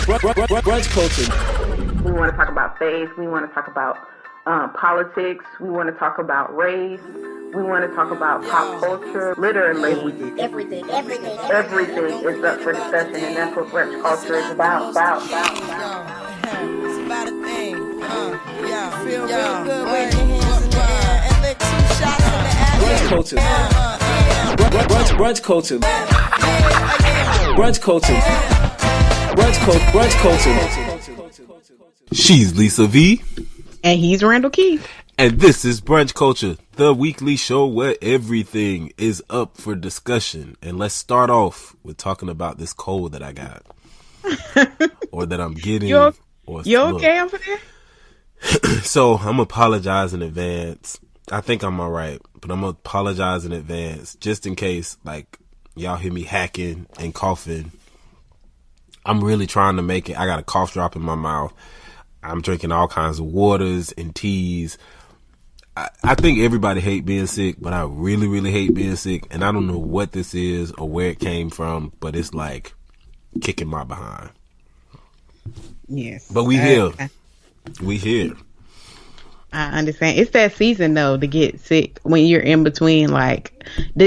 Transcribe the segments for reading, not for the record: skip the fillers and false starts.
Brunch Culture. We want to talk about faith. We want to talk about politics. We want to talk about race. We want to talk about pop culture. Literally, everything is up for discussion, and that's what Brunch Culture is about. It's about a thing. Feel real good, wave your hands in the air and lick 2 shots in the air. Brunch Culture. Brunch Culture. Brunch Culture. Brunch Culture. She's Lisa V. And he's Randall Keith. And this is Brunch Culture, the weekly show where everything is up for discussion. And let's start off with talking about this cold that I got. Or that I'm getting. You okay over there? So I'm apologize in advance. I think I'm all right, but I'm going to apologize in advance just in case, like, y'all hear me hacking and coughing. I'm really trying to make it. I got a cough drop in my mouth. I'm drinking all kinds of waters and teas. I think everybody hate being sick, but I really, really hate being sick. And I don't know what this is or where it came from, but it's like kicking my behind. Yes. But we here. We here. I understand. It's that season, though, to get sick when you're in between. Like,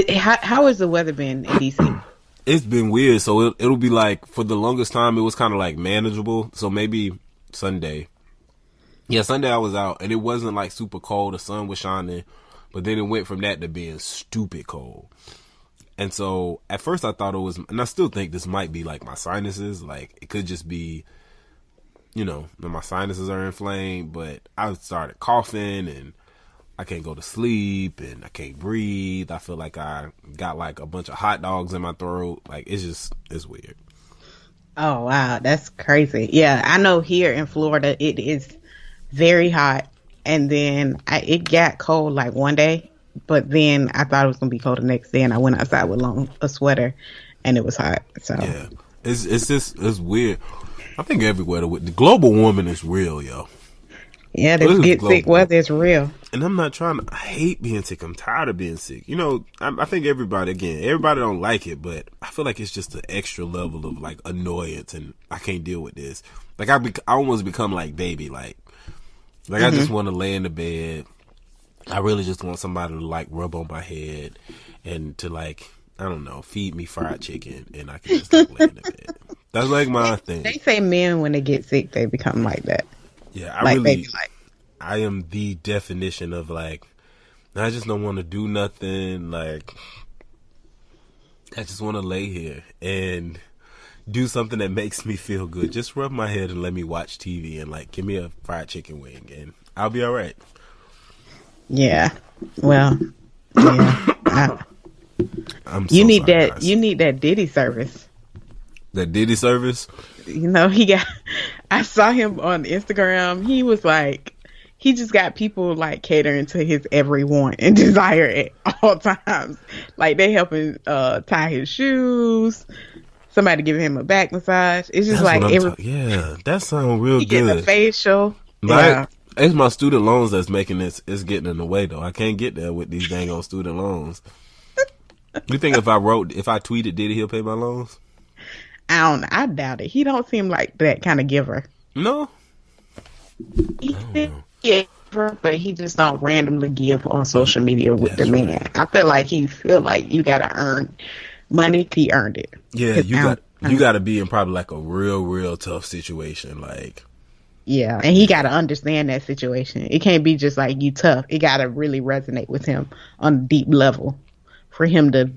how has the weather been in DC? It's been weird. So it'll be like, for the longest time, it was kind of like manageable. So maybe Sunday. Yeah, Sunday I was out and it wasn't like super cold. The sun was shining, but then it went from that to being stupid cold. And so at first I thought it was, and I still think this might be like my sinuses. Like it could just be, you know, my sinuses are inflamed, but I started coughing and I can't go to sleep and I can't breathe. I feel like I got like a bunch of hot dogs in my throat. Like it's weird. Oh, wow. That's crazy. Yeah, I know here in Florida, it is very hot. And then it got cold like one day, but then I thought it was going to be cold the next day. And I went outside with a sweater and it was hot. So yeah, it's weird. I think everywhere the global warming is real, yo. Yeah, this get sick weather is real. And I'm not I hate being sick. I'm tired of being sick. You know, I think everybody don't like it, but I feel like it's just an extra level of like annoyance and I can't deal with this. Like I almost become like baby, like I just want to lay in the bed. I really just want somebody to like rub on my head and to like, I don't know, feed me fried chicken and I can just like lay in the bed. That's like my thing. They say men when they get sick, they become like that. Yeah, I am the definition of like, I just don't want to do nothing. Like, I just want to lay here and do something that makes me feel good. Just rub my head and let me watch TV and like give me a fried chicken wing and I'll be all right. Yeah. Well, yeah. You need that Diddy service. That Diddy service? You know, I saw him on Instagram. He was like, he just got people like catering to his every want and desire at all times. Like they help him tie his shoes. Somebody giving him a back massage. It's just like yeah, that sounds real good. Getting a facial. Like, yeah. It's my student loans that's making this. It's getting in the way though. I can't get there with these dang on student loans. You think if I tweeted Diddy, he'll pay my loans? I doubt it. He don't seem like that kind of giver. No. Yeah, but he just don't randomly give on social media with the man. Right. I feel like he feel like you gotta earn money. He earned it. Yeah, you got to be in probably like a real tough situation. Like, yeah, and he got to understand that situation. It can't be just like you tough. It got to really resonate with him on a deep level for him to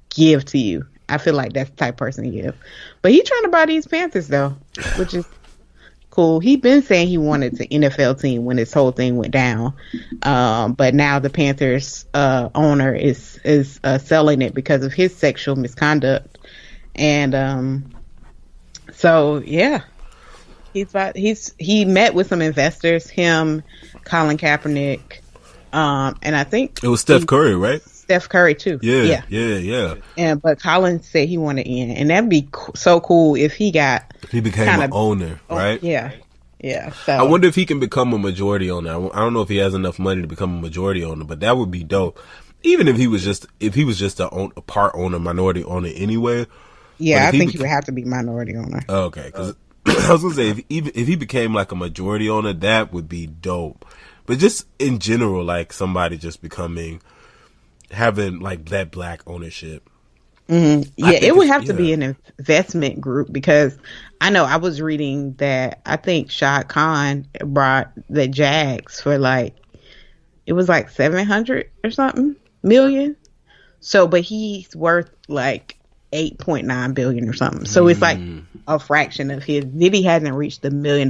give to you. I feel like that's the type of person he is. But he trying to buy these Panthers though, which is cool. He been saying he wanted the NFL team when this whole thing went down. But now the Panthers owner is selling it because of his sexual misconduct. And so yeah. He met with some investors, him, Colin Kaepernick, and I think it was Steph Curry, right? Steph Curry too. Yeah. But Colin said he wanted in, and that'd be so cool if he became an owner, right? Yeah. So I wonder if he can become a majority owner. I don't know if he has enough money to become a majority owner, but that would be dope. Even if he was just a part owner, minority owner anyway. Yeah, I think he would have to be minority owner. Okay, because I was gonna say if he became like a majority owner, that would be dope. But just in general, like somebody just having like that black ownership. Yeah, it would have to be an investment group, because I know I was reading that I think Shad Khan brought the Jags for like, it was like 700 or something million. So, but he's worth like 8.9 billion or something. So it's like a fraction of his. Diddy hasn't reached the $1 million.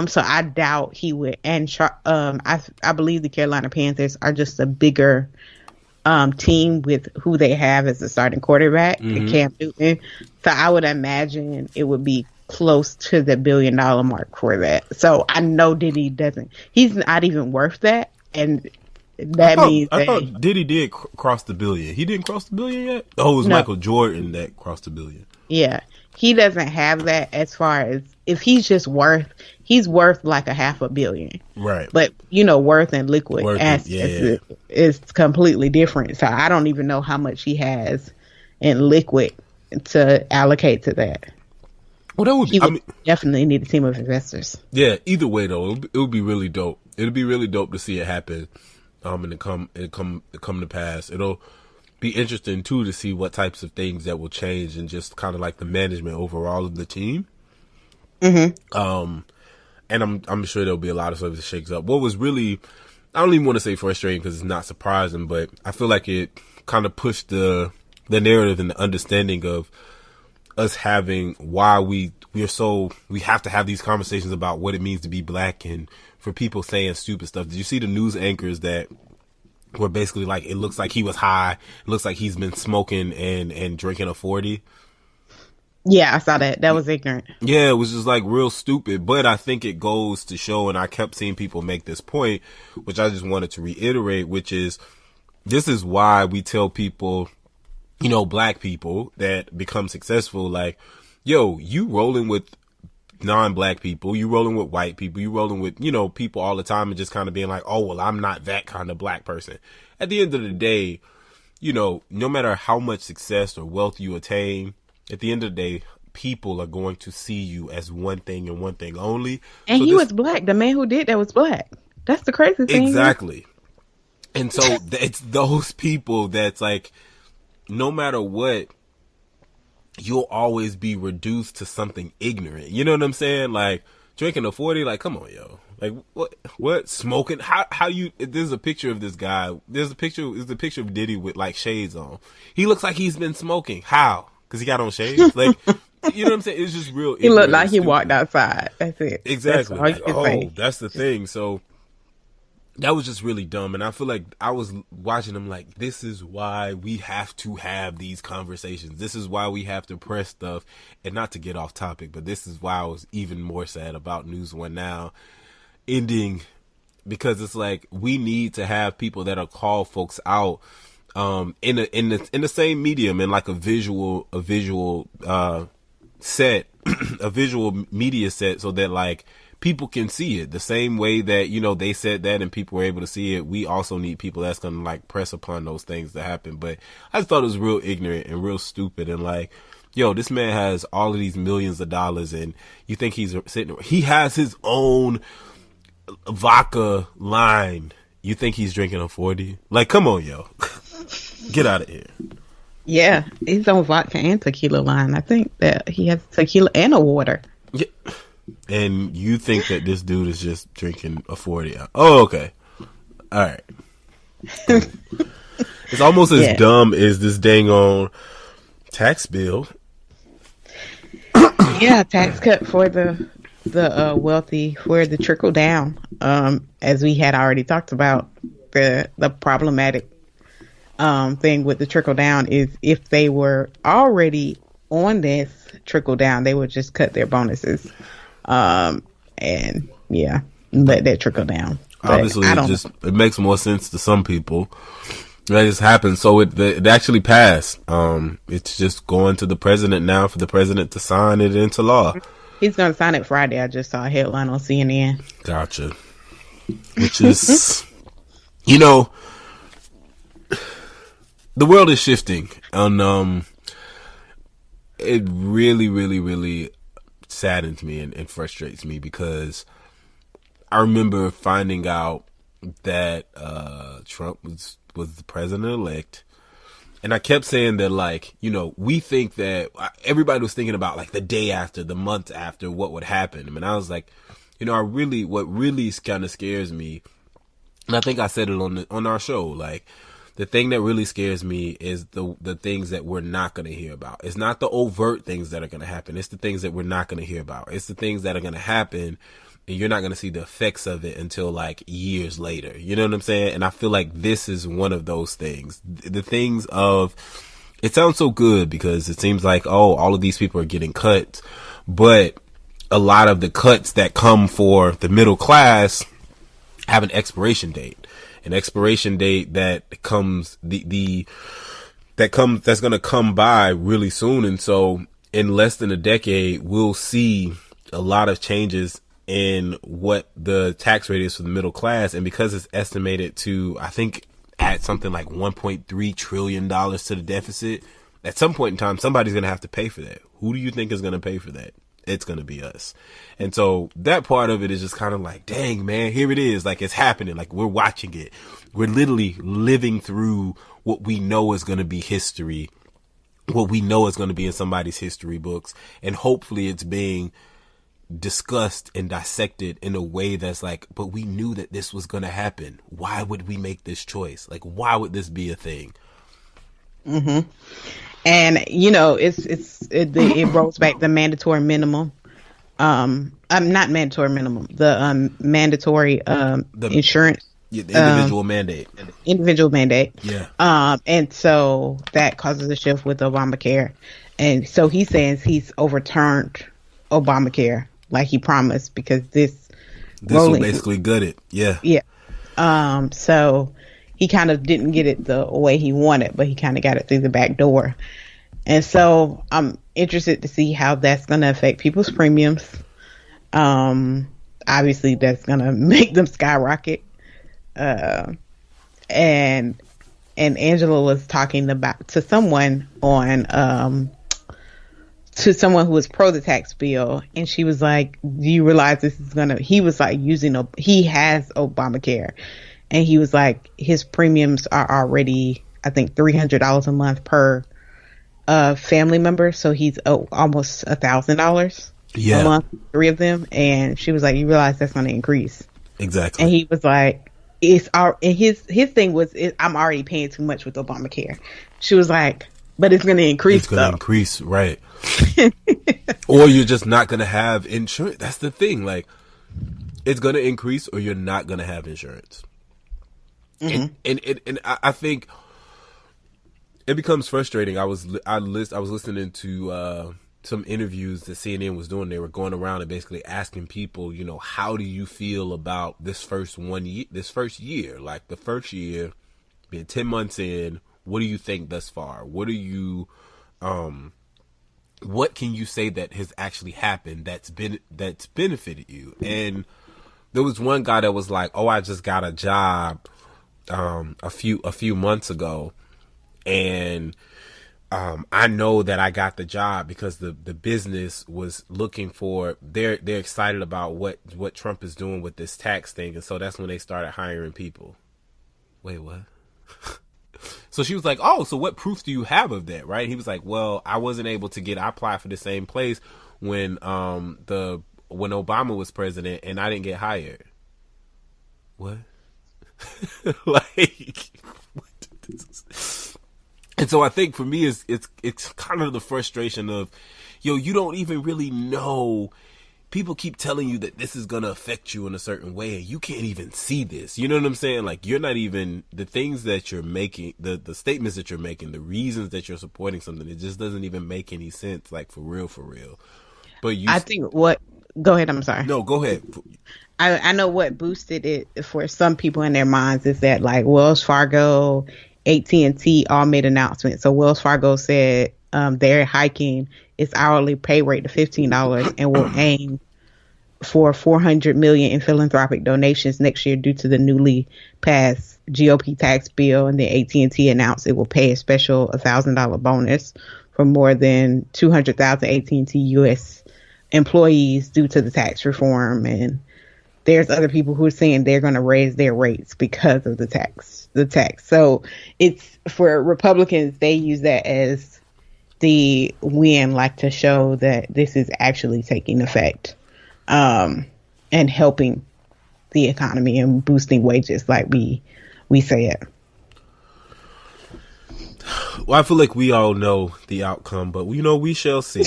So I doubt he would. And I believe the Carolina Panthers are just a bigger team with who they have as the starting quarterback, Cam Newton. So I would imagine it would be close to the $1 billion mark for that. So I know Diddy doesn't. He's not even worth that, and that means I thought Diddy did cross the $1 billion. He didn't cross the $1 billion yet. Oh, it was Michael Jordan that crossed the $1 billion. Yeah, he doesn't have that. As far as if he's worth like a $500 million, right? But worth and liquid assets is completely different. So I don't even know how much he has in liquid to allocate to that. Well, that would be, definitely need a team of investors. Yeah, either way though, it would be really dope. It'd be really dope to see it happen, and come to pass. It'll be interesting too to see what types of things that will change and just kind of like the management overall of the team. And I'm sure there'll be a lot of stuff that shakes up. What was really, I don't even want to say frustrating because it's not surprising, but I feel like it kind of pushed the narrative and the understanding of us having why we have to have these conversations about what it means to be black, and for people saying stupid stuff. Did you see the news anchors that were basically like, it looks like he was high, it looks like he's been smoking and drinking a 40? Yeah, I saw that. That was ignorant. Yeah, it was just like real stupid. But I think it goes to show, and I kept seeing people make this point, which I just wanted to reiterate, which is, this is why we tell people, black people that become successful, like, yo, you rolling with non-black people, you rolling with white people, you rolling with, people all the time, and just kind of being like, oh, well, I'm not that kind of black person. At the end of the day, no matter how much success or wealth you attain, at the end of the day, people are going to see you as one thing and one thing only. And so he was black. The man who did that was black. That's the crazy thing. Exactly. And so it's those people that's like, no matter what, you'll always be reduced to something ignorant. You know what I'm saying? Like, drinking a 40, like, come on, yo. Like, what? Smoking? How you, there's a picture of this guy. There's a picture of Diddy with like shades on. He looks like he's been smoking. How? Because he got on shades? Like, you know what I'm saying? It's just real. He looked like he walked outside. That's it. Exactly. That's the thing. So that was just really dumb. And I feel like I was watching them like, this is why we have to have these conversations. This is why we have to press stuff. And not to get off topic, but this is why I was even more sad about News One Now ending, because it's like, we need to have people that are call folks out in the same medium, in like a visual set, a visual media set, so that like people can see it the same way that they said that and people were able to see it. We also need people that's gonna like press upon those things to happen. But I just thought it was real ignorant and real stupid, and like, yo, this man has all of these millions of dollars, and you think he has his own vodka line. You think he's drinking a 40? Like, come on, yo. Get out of here. Yeah, he's on vodka and tequila line. I think that he has tequila and a water. Yeah. And you think that this dude is just drinking a 40? Oh, okay. All right. Cool. It's almost as dumb as this dang on tax bill. Yeah, tax cut for the wealthy, for the trickle down. As we had already talked about, the problematic thing with the trickle down is, if they were already on this trickle down, they would just cut their bonuses, and let that trickle down. But obviously, it makes more sense to some people. That just happened, so it actually passed. It's just going to the president now for the president to sign it into law. He's going to sign it Friday. I just saw a headline on CNN. Gotcha. Which is, the world is shifting, and it really, really, really saddens me and frustrates me, because I remember finding out that Trump was the president-elect. And I kept saying that, like, you know, we think that everybody was thinking about, like, the day after, the month after, what would happen. I mean, I was like, you know, what really kind of scares me, and I think I said it on our show, like, the thing that really scares me is the things that we're not going to hear about. It's not the overt things that are going to happen. It's the things that we're not going to hear about. It's the things that are going to happen, and you're not going to see the effects of it until, like, years later. You know what I'm saying? And I feel like this is one of those things. The things of, it sounds so good because it seems like, oh, all of these people are getting cut, but a lot of the cuts that come for the middle class have an expiration date. An expiration date that comes that's going to come by really soon. And so in less than a decade, we'll see a lot of changes in what the tax rate is for the middle class. And because it's estimated to, I think, add something like $1.3 trillion to the deficit, at some point in time, somebody's going to have to pay for that. Who do you think is going to pay for that? It's going to be us. And so that part of it is just kind of like, dang, man, here it is. Like, it's happening. Like, we're watching it. We're literally living through what we know is going to be history, what we know is going to be in somebody's history books. And hopefully it's being discussed and dissected in a way that's like, but we knew that this was going to happen. Why would we make this choice? Like, why would this be a thing? Mm-hmm. And, you know, it rolls back the mandatory minimum. Not mandatory minimum, the mandatory the insurance. Yeah, the individual mandate. Individual mandate. Yeah. And so that causes a shift with Obamacare. And so he says he's overturned Obamacare like he promised, because this will basically gut it. Yeah. Yeah. So he kind of didn't get it the way he wanted, but he kind of got it through the back door. And so I'm interested to see how that's going to affect people's premiums. Obviously, that's going to make them skyrocket. And Angela was talking to someone who was pro the tax bill, and she was like, do you realize this is he was like he has Obamacare, and he was like, his premiums are already, I think, $300 a month per family member, so he's almost $1,000 a month, 3 of them. And she was like, you realize that's going to increase. Exactly. And he was like, his thing was, I'm already paying too much with Obamacare. She was like, but it's going to increase. It's going to increase, right? Or you're just not going to have insurance. That's the thing. Like, it's going to increase, or you're not going to have insurance. Mm-hmm. And I think it becomes frustrating. I was listening to some interviews that CNN was doing. They were going around and basically asking people, you know, how do you feel about this first year? Like, the first year, being 10 months in, what do you think thus far? What are you, what can you say that has actually happened that's benefited you? And there was one guy that was like, oh, I just got a job a few months ago, and I know that I got the job because the business was looking for, they're excited about what Trump is doing with this tax thing, and so that's when they started hiring people. Wait, what? So she was like, oh, so what proof do you have of that, right? He was like, well, I wasn't able to I applied for the same place when Obama was president, and I didn't get hired. What? Like, what? And so I think for me, it's kind of the frustration of, yo, you don't even really know. People keep telling you that this is going to affect you in a certain way, and you can't even see this. You know what I'm saying? Like, you're not even, the things that you're making, the statements that you're making, the reasons that you're supporting something, it just doesn't even make any sense, like, for real. But I think go ahead, I'm sorry. No, go ahead. I know what boosted it for some people in their minds is that, like, Wells Fargo, AT&T all made announcements. So Wells Fargo said they're hiking its hourly pay rate to $15 and will aim for $400 million in philanthropic donations next year due to the newly passed GOP tax bill. And then AT&T announced it will pay a special $1,000 bonus for more than 200,000 AT&T US employees due to the tax reform, and there's other people who are saying they're going to raise their rates because of the tax. So it's for Republicans, they use that as the win, like to show that this is actually taking effect, and helping the economy and boosting wages, like we said. Well, I feel like we all know the outcome, but we shall see.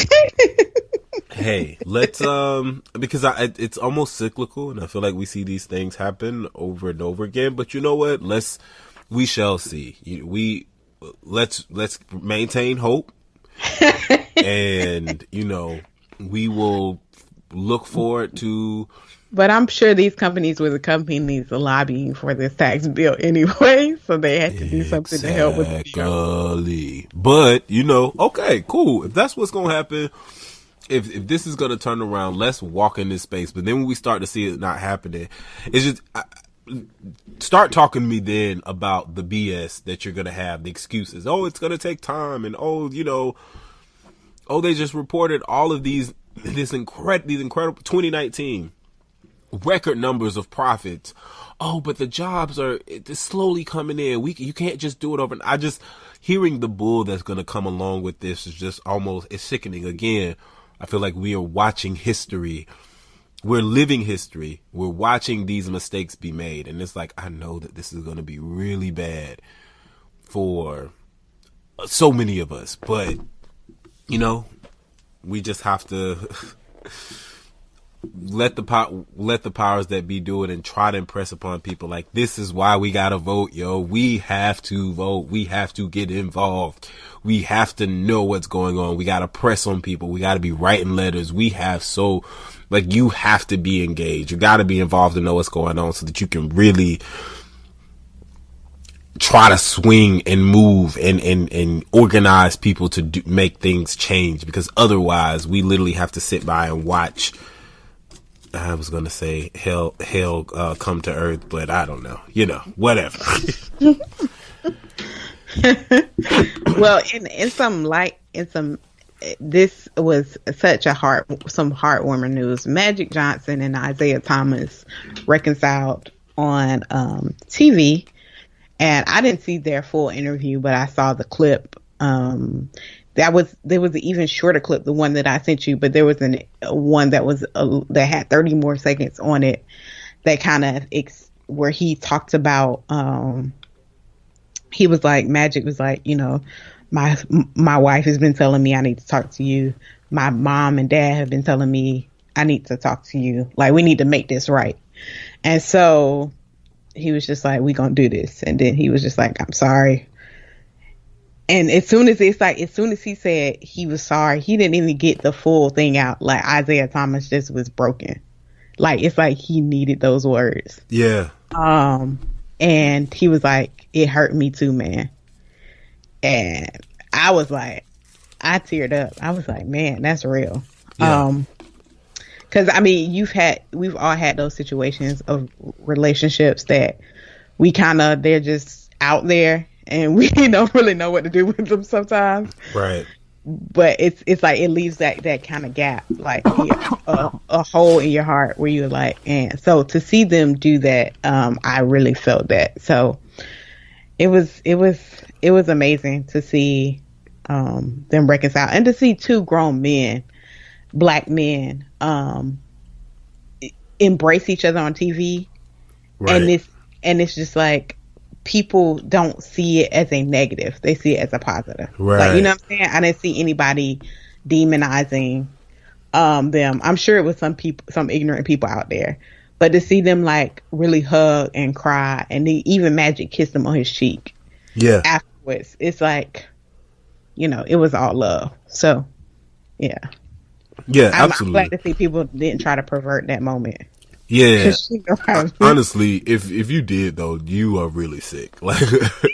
Hey, let's because it's almost cyclical, and I feel like we see these things happen over and over again. But you know what? We shall see. Let's maintain hope, and we will look forward to. But I'm sure these companies were the companies lobbying for this tax bill anyway, so they had to do something to help with the bill. But okay, cool. If that's what's gonna happen. If this is going to turn around, let's walk in this space. But then when we start to see it not happening, it's just start talking to me then about the BS that you're going to have, the excuses. Oh, it's going to take time. And they just reported all of these incredible 2019 record numbers of profits. Oh, but the jobs are slowly coming in. You can't just do it over. I just hearing the bull that's going to come along with this is just it's sickening again. I feel like we are watching history. We're living history. We're watching these mistakes be made. And it's like, I know that this is going to be really bad for so many of us. But, we just have to let the powers that be do it and try to impress upon people. Like, this is why we got to vote, yo. We have to vote. We have to get involved. We have to know what's going on. We got to press on people. We got to be writing letters. You have to be engaged. You got to be involved and know what's going on so that you can really try to swing and move and organize people to make things change, because otherwise we literally have to sit by and watch. I was going to say hell come to earth, but I don't know, whatever. Well, this was such some heartwarming news. Magic Johnson and Isaiah Thomas reconciled on TV, and I didn't see their full interview, but I saw the clip. There was an even shorter clip, the one that I sent you, but there was one that was that had 30 more seconds on it, that kind of where he talked about. He was like, Magic was like, my wife has been telling me I need to talk to you. My mom and dad have been telling me I need to talk to you. Like, we need to make this right. And so he was just like, we gonna do this. And then he was just like, I'm sorry. And as soon as he said he was sorry, he didn't even get the full thing out. Like, Isaiah Thomas just was broken. Like, it's like he needed those words. Yeah. And he was like, it hurt me too, man. And I was like, I teared up. I was like, man, that's real. Yeah. Cause I mean, we've all had those situations of relationships that they're just out there and we don't really know what to do with them sometimes. Right. But it's like it leaves that kind of gap, like a hole in your heart where you're like, and so to see them do that, I really felt that. So it was amazing to see them reconcile and to see two grown men, Black men, embrace each other on TV. Right. And it's just like, people don't see it as a negative. They see it as a positive. Right. Like, you know what I'm saying? I didn't see anybody demonizing them. I'm sure it was some ignorant people out there. But to see them like really hug and cry, and even Magic kissed him on his cheek. Yeah. Afterwards, it's like, it was all love. So, yeah. Yeah, absolutely. I'm glad to see people didn't try to pervert that moment. Yeah. Honestly, if you did though, you are really sick. Like,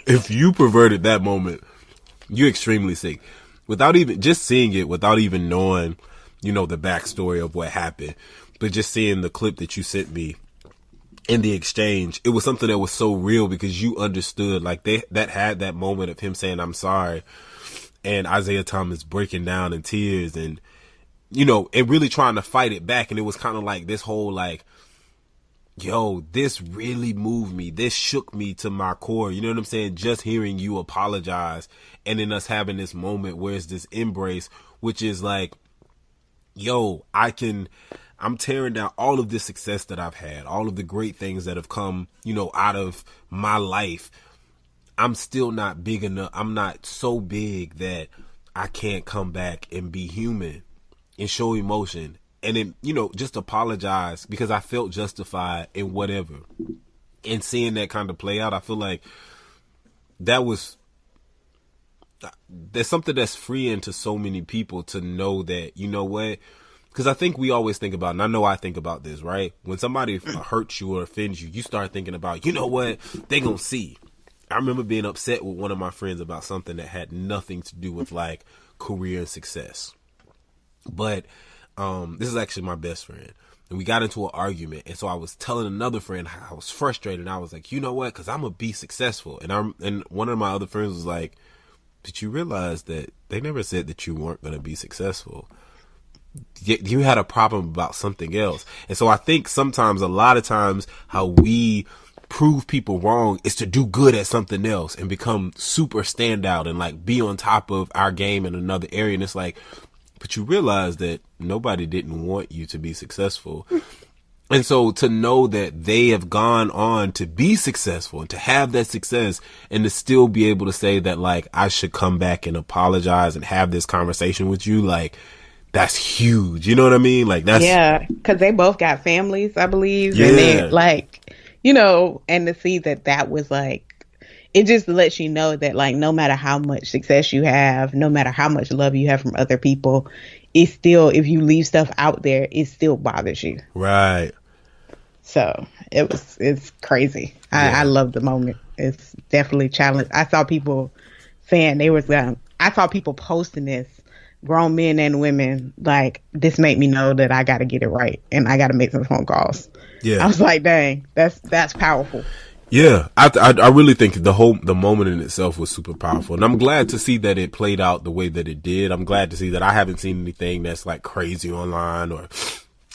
if you perverted that moment, you're extremely sick. Without even just seeing it, without even knowing, the backstory of what happened, but just seeing the clip that you sent me in the exchange, it was something that was so real because you understood, like, that had that moment of him saying, I'm sorry, and Isaiah Thomas breaking down in tears, and and really trying to fight it back. And it was kind of like this whole like, yo, this really moved me. This shook me to my core. You know what I'm saying? Just hearing you apologize and then us having this moment where it's this embrace, which is like, yo, I'm tearing down all of this success that I've had, all of the great things that have come, out of my life. I'm still not big enough. I'm not so big that I can't come back and be human and show emotion. And then, just apologize because I felt justified in whatever. And seeing that kind of play out, I feel like there's something that's freeing to so many people to know that, you know what? Because I think we always think about, and I know I think about this, right? When somebody hurts you or offends you, you start thinking about, you know what? They gonna see. I remember being upset with one of my friends about something that had nothing to do with like career and success. But this is actually my best friend. And we got into an argument. And so I was telling another friend how I was frustrated. And I was like, you know what? Because I'm going to be successful. And one of my other friends was like, did you realize that they never said that you weren't going to be successful? You had a problem about something else. And so I think sometimes, a lot of times, how we prove people wrong is to do good at something else and become super standout and like be on top of our game in another area. And it's like, but you realize that nobody didn't want you to be successful. And so to know that they have gone on to be successful and to have that success and to still be able to say that like, I should come back and apologize and have this conversation with you, like, that's huge. You know what I mean? Like that's, yeah, because they both got families, I believe. Yeah. And they like, and to see that was like, it just lets you know that like, no matter how much success you have, no matter how much love you have from other people, it's still, if you leave stuff out there, it still bothers you. Right. So it's crazy. Yeah. I love the moment. It's definitely challenged. I saw people saying I saw people posting this, grown men and women, like, this made me know that I got to get it right and I got to make some phone calls. Yeah. I was like, dang, that's powerful. Yeah, I really think the moment in itself was super powerful, and I'm glad to see that it played out the way that it did. I'm glad to see that I haven't seen anything that's like crazy online or,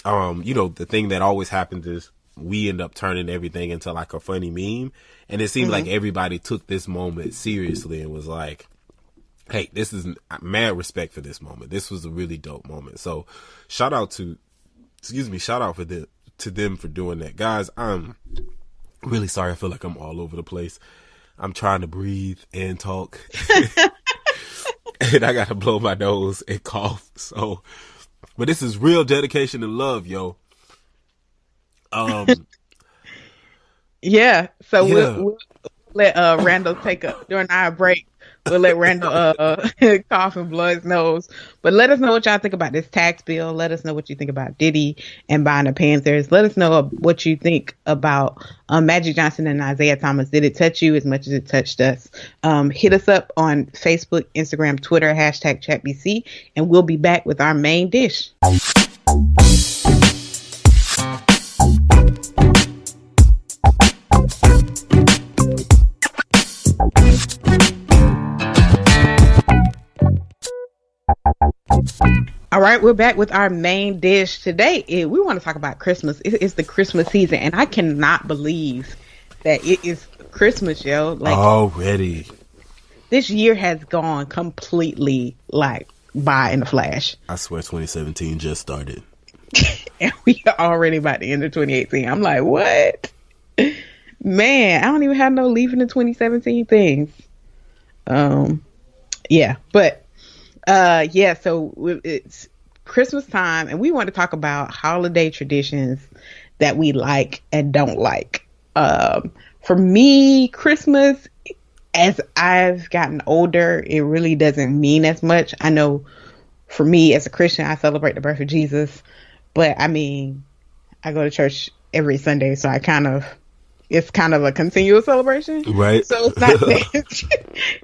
the thing that always happens is we end up turning everything into like a funny meme, and it seems like everybody took this moment seriously and was like, hey, this is mad respect for this moment. This was a really dope moment. So shout out to them for doing that, guys. I'm really sorry. I feel like I'm all over the place. I'm trying to breathe and talk and I got to blow my nose and cough. So, but this is real dedication and love, yo. Yeah. So we'll let Randall take up during our break. We'll let Randall cough and blow his nose. But let us know what y'all think about this tax bill. Let us know what you think about Diddy and buying the Panthers. Let us know what you think about Magic Johnson and Isaiah Thomas. Did it touch you as much as it touched us? Hit us up on Facebook, Instagram, Twitter, #ChatBC, and we'll be back with our main dish. All right, we're back with our main dish today. We want to talk about Christmas. It's the Christmas season, and I cannot believe that it is Christmas, yo. Like already, this year has gone completely like by in a flash. I swear, 2017 just started, and we are already by the end of 2018. I'm like, what? Man, I don't even have no leaving the 2017 things. Yeah, but. So it's Christmas time, and we want to talk about holiday traditions that we like and don't like. For me, Christmas, as I've gotten older, it really doesn't mean as much. I know for me as a Christian, I celebrate the birth of Jesus, but I mean, I go to church every Sunday, so it's kind of a continual celebration. Right. So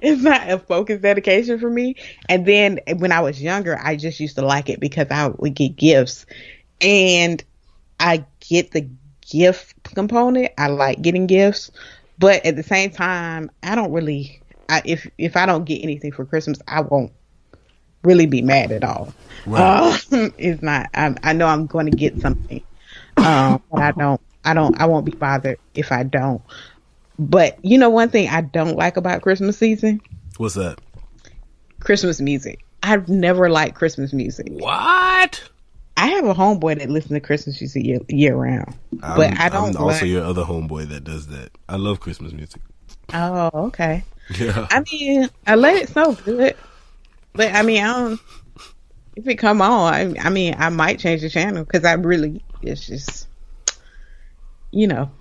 it's not a focused dedication for me. And then when I was younger, I just used to like it because I would get gifts. And I get the gift component. I like getting gifts. But at the same time, I don't really, if I don't get anything for Christmas, I won't really be mad at all. Right. It's not. I know I'm going to get something, but I won't be bothered if I don't. But you know, one thing I don't like about Christmas season, What's that? Christmas music. I've never liked Christmas music. What? I have a homeboy that listens to Christmas music year round, but I don't. I'm also your other homeboy that does that. I love Christmas music. Oh, okay. Yeah. I mean, I let it so good, but I mean, I don't. If it come on, I mean, I might change the channel because it's just, you know,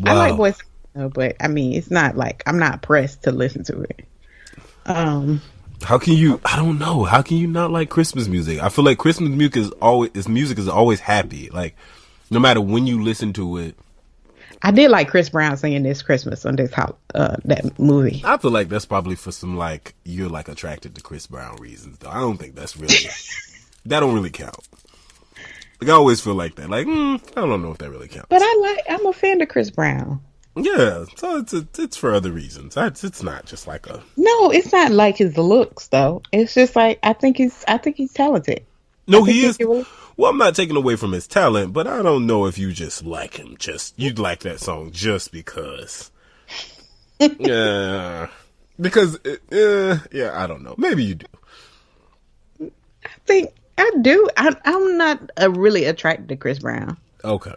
I like Wow. boys, but I mean, it's not like I'm not pressed to listen to it. How can you? I don't know. How can you not like Christmas music? I feel like Christmas music is always happy. Like no matter when you listen to it. I did like Chris Brown singing "This Christmas" on that movie. I feel like that's probably for some like you're like attracted to Chris Brown reasons. Though I don't think that's really that don't really count. Like I always feel like that. Like I don't know if that really counts. But I'm a fan of Chris Brown. Yeah, so it's for other reasons. It's not just like a. No, it's not like his looks though. It's just like I think he's talented. No, he is. Well, I'm not taking away from his talent, but I don't know if you just like him. You'd like that song just because. Yeah, because yeah, I don't know. Maybe you do. I think I do. I'm not really attracted to Chris Brown. Okay.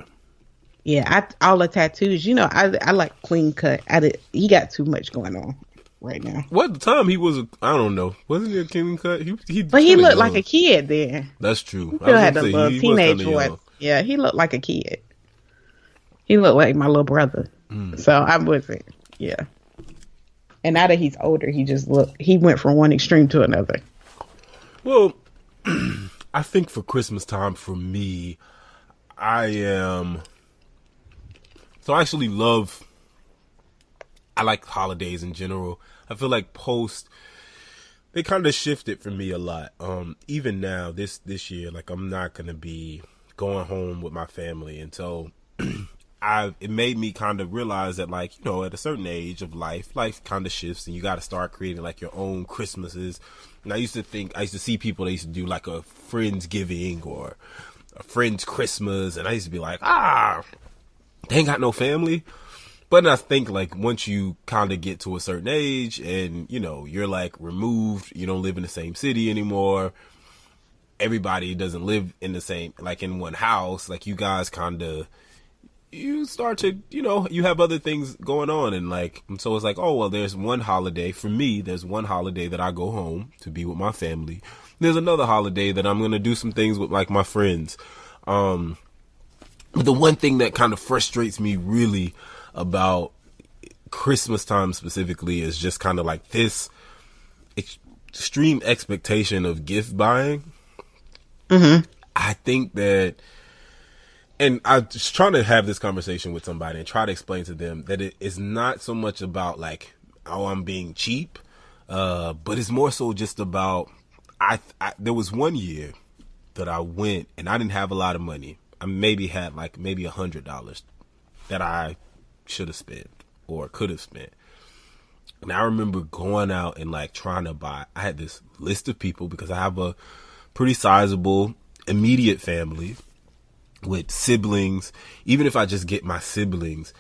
Yeah, all the tattoos. You know, I like clean cut. He got too much going on right now. Well, at the time he was, I don't know, wasn't he a clean cut? But he looked like a kid then. That's true. He still had the little teenage voice. Yeah, he looked like a kid. He looked like my little brother. So I wasn't. Yeah. And now that he's older, he went from one extreme to another. Well, I think for Christmas time for me, So I actually I like holidays in general. I feel like they kind of shifted for me a lot. Even now, this year, like I'm not going to be going home with my family. And so it made me kind of realize that like, you know, at a certain age of life kind of shifts and you got to start creating like your own Christmases. And I used to see people that used to do like a Friendsgiving or a friend's Christmas. And I used to be like, they ain't got no family. But I think like once you kind of get to a certain age and, you know, you're like removed, you don't live in the same city anymore. Everybody doesn't live in the same, like in one house. Like you guys you start to, you know, you have other things going on. And like, so it's like, oh, well, there's one holiday for me. There's one holiday that I go home to be with my family. There's another holiday that I'm going to do some things with like my friends. But the one thing that kind of frustrates me really about Christmas time specifically is just kind of like this extreme expectation of gift buying. Mm-hmm. I think that, and I was just trying to have this conversation with somebody and try to explain to them that it is not so much about like, oh, I'm being cheap, but it's more so just about, there was one year that I went and I didn't have a lot of money. I maybe had like maybe $100 that I should have spent or could have spent. And I remember going out and like trying to buy. I had this list of people because I have a pretty sizable immediate family with siblings. Even if I just get my siblings,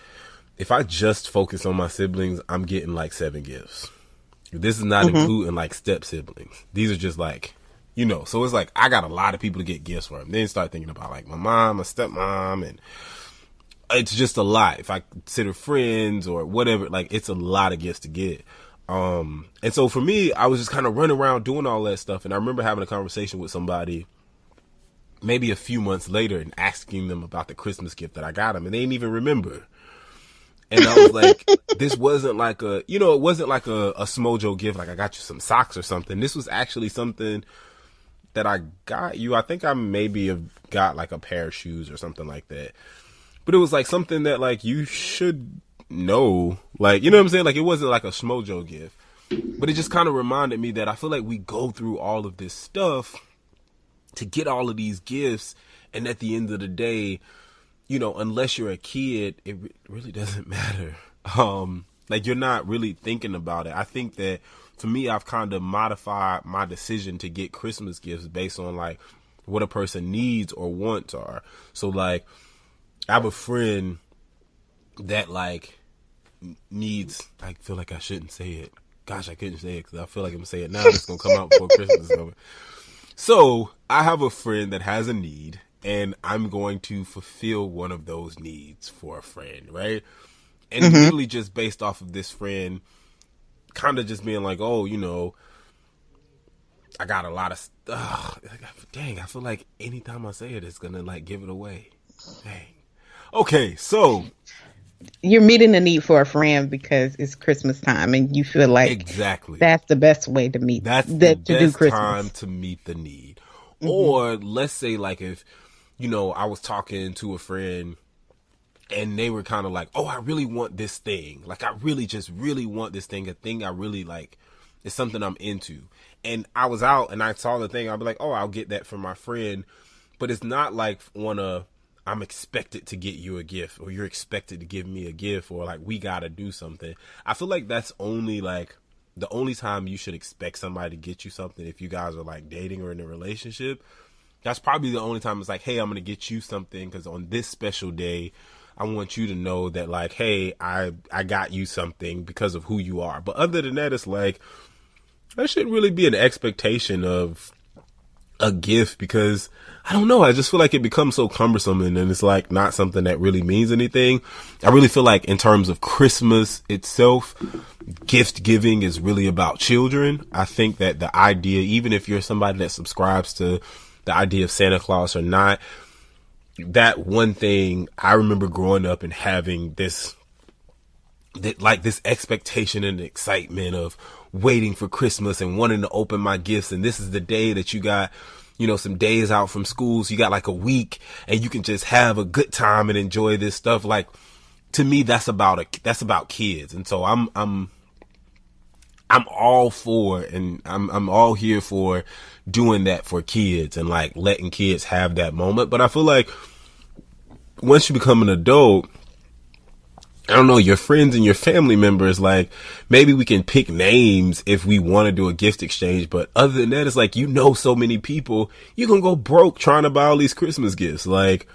if I just focus on my siblings, I'm getting like 7 gifts. This is not including like step siblings. These are just like, you know, so it's like I got a lot of people to get gifts from. Then start thinking about like my mom, my stepmom, and it's just a lot. If I consider friends or whatever, like it's a lot of gifts to get. And so for me, I was just kind of running around doing all that stuff. And I remember having a conversation with somebody maybe a few months later and asking them about the Christmas gift that I got them, and they didn't even remember. And I was like, this wasn't like it wasn't like a Smojo gift, like I got you some socks or something. This was actually something that I got you. I think I maybe have got like a pair of shoes or something like that. But it was like something that like you should know. Like, you know what I'm saying? Like it wasn't like a Smojo gift. But it just kind of reminded me that I feel like we go through all of this stuff to get all of these gifts. And at the end of the day, you know, unless you're a kid, it really doesn't matter. Like you're not really thinking about it. I think that for me, I've kind of modified my decision to get Christmas gifts based on like what a person needs or wants are. So like, I have a friend that like needs, I feel like I shouldn't say it. Gosh, I couldn't say it because I feel like I'm going to say it now. It's going to come out before Christmas is over. So I have a friend that has a need, and I'm going to fulfill one of those needs for a friend, right? And literally just based off of this friend kind of just being like, oh, you know, I got a lot of stuff. Dang, I feel like anytime I say it, it's going to like give it away. Dang. Okay, so You're meeting a need for a friend because it's Christmas time and you feel like exactly that's the best way to meet. That's to the do best Christmas. time to meet the need. Or let's say like if, you know, I was talking to a friend and they were kind of like, oh, I really want this thing. Like, I really just really want this thing. A thing I really like. It's something I'm into. And I was out and I saw the thing. I'd be like, oh, I'll get that for my friend. But it's not like I'm expected to get you a gift or you're expected to give me a gift or like we got to do something. I feel like that's only like the only time you should expect somebody to get you something if you guys are like dating or in a relationship. That's probably the only time it's like, hey, I'm going to get you something because on this special day, I want you to know that like, hey, I got you something because of who you are. But other than that, it's like, there shouldn't really be an expectation of a gift because I don't know. I just feel like it becomes so cumbersome and then it's like not something that really means anything. I really feel like in terms of Christmas itself, gift giving is really about children. I think that the idea, even if you're somebody that subscribes to the idea of Santa Claus or not, that one thing I remember growing up and having this expectation and excitement of waiting for Christmas and wanting to open my gifts. And this is the day that you got, you know, some days out from school. So you got like a week and you can just have a good time and enjoy this stuff. Like, to me, that's about kids. And so I'm all for, and I'm all here for doing that for kids and like letting kids have that moment. But I feel like once you become an adult, I don't know, your friends and your family members, like maybe we can pick names if we want to do a gift exchange. But other than that, it's like, you know, so many people, you can go broke trying to buy all these Christmas gifts. Like,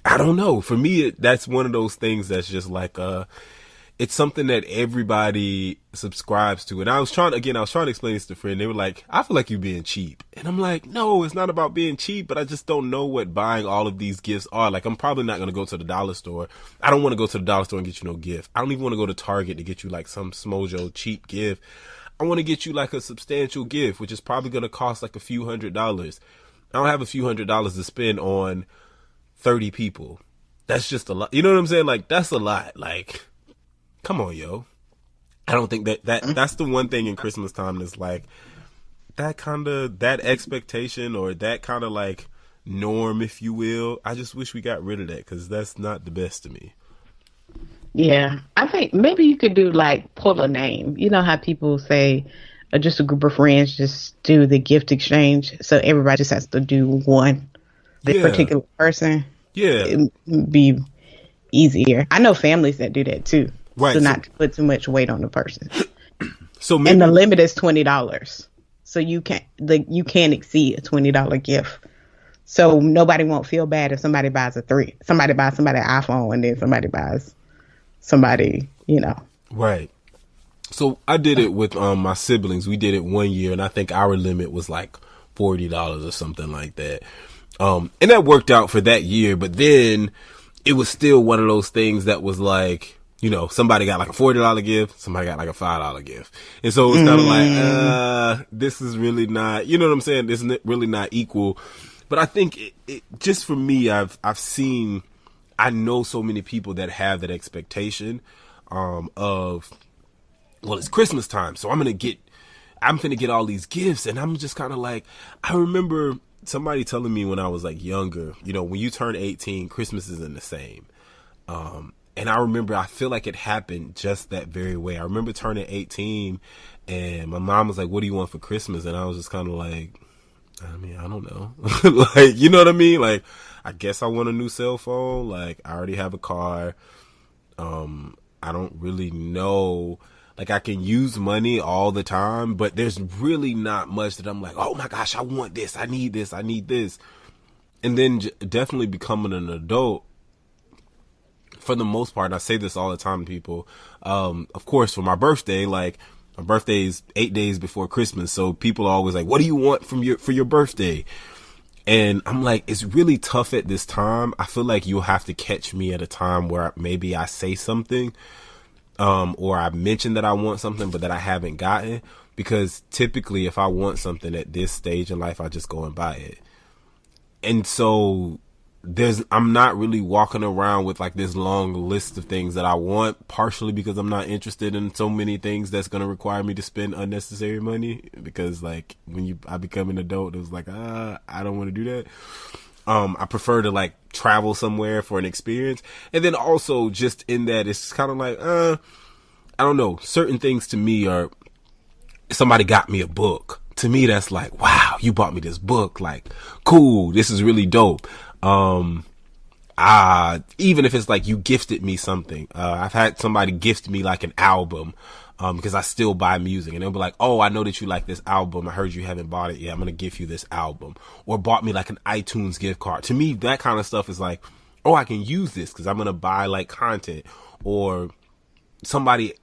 I don't know. For me, that's one of those things that's just like, it's something that everybody subscribes to. And I was trying to explain this to a friend. They were like, I feel like you're being cheap. And I'm like, no, it's not about being cheap, but I just don't know what buying all of these gifts are. Like, I'm probably not going to go to the dollar store. I don't want to go to the dollar store and get you no gift. I don't even want to go to Target to get you like some smojo cheap gift. I want to get you like a substantial gift, which is probably going to cost like a few $100s. I don't have a few $100s to spend on 30 people. That's just a lot. You know what I'm saying? Like, that's a lot. Like, come on, yo. I don't think that's the one thing in Christmas time that's like that expectation or that kind of like norm, if you will. I just wish we got rid of that because that's not the best to me. Yeah, I think maybe you could do like pull a name. You know how people say just a group of friends just do the gift exchange, so everybody just has to do one particular person. Yeah, it'd be easier. I know families that do that too. Right, so not to put too much weight on the person. So maybe, and the limit is $20. So you can't exceed a $20 gift. So nobody won't feel bad if somebody buys somebody an iPhone and then somebody buys somebody, you know. Right. So I did it with my siblings. We did it one year and I think our limit was like $40 or something like that. And that worked out for that year, but then it was still one of those things that was like, you know, somebody got like a $40 gift, somebody got like a $5 gift. And so it's kind of like, this is really not, you know what I'm saying? This is really not equal. But I think it just for me, I know so many people that have that expectation, of, well, it's Christmas time, so I'm finna get all these gifts. And I'm just kind of like, I remember somebody telling me when I was like younger, you know, when you turn 18, Christmas isn't the same. And I remember, I feel like it happened just that very way. I remember turning 18 and my mom was like, what do you want for Christmas? And I was just kind of like, I mean, I don't know. Like, you know what I mean? Like, I guess I want a new cell phone. Like, I already have a car. I don't really know. Like, I can use money all the time, but there's really not much that I'm like, oh my gosh, I want this, I need this, I need this. And then definitely becoming an adult, for the most part, and I say this all the time to people, of course, for my birthday, like, my birthday is 8 days before Christmas, so people are always like, what do you want for your birthday? And I'm like, it's really tough at this time. I feel like you'll have to catch me at a time where maybe I say something, or I mention that I want something, but that I haven't gotten. Because typically, if I want something at this stage in life, I just go and buy it. And so I'm not really walking around with like this long list of things that I want, partially because I'm not interested in so many things that's going to require me to spend unnecessary money. Because like I become an adult, it was like, I don't want to do that. I prefer to like travel somewhere for an experience. And then also just in that, it's kind of like, I don't know, certain things to me are, somebody got me a book. To me, that's like, wow, you bought me this book. Like, cool. This is really dope. Even if it's like you gifted me something, I've had somebody gift me like an album, because I still buy music, and they'll be like, oh, I know that you like this album. I heard you haven't bought it yet. I'm going to gift you this album. Or bought me like an iTunes gift card. To me, that kind of stuff is like, oh, I can use this because I'm going to buy like content. Or somebody,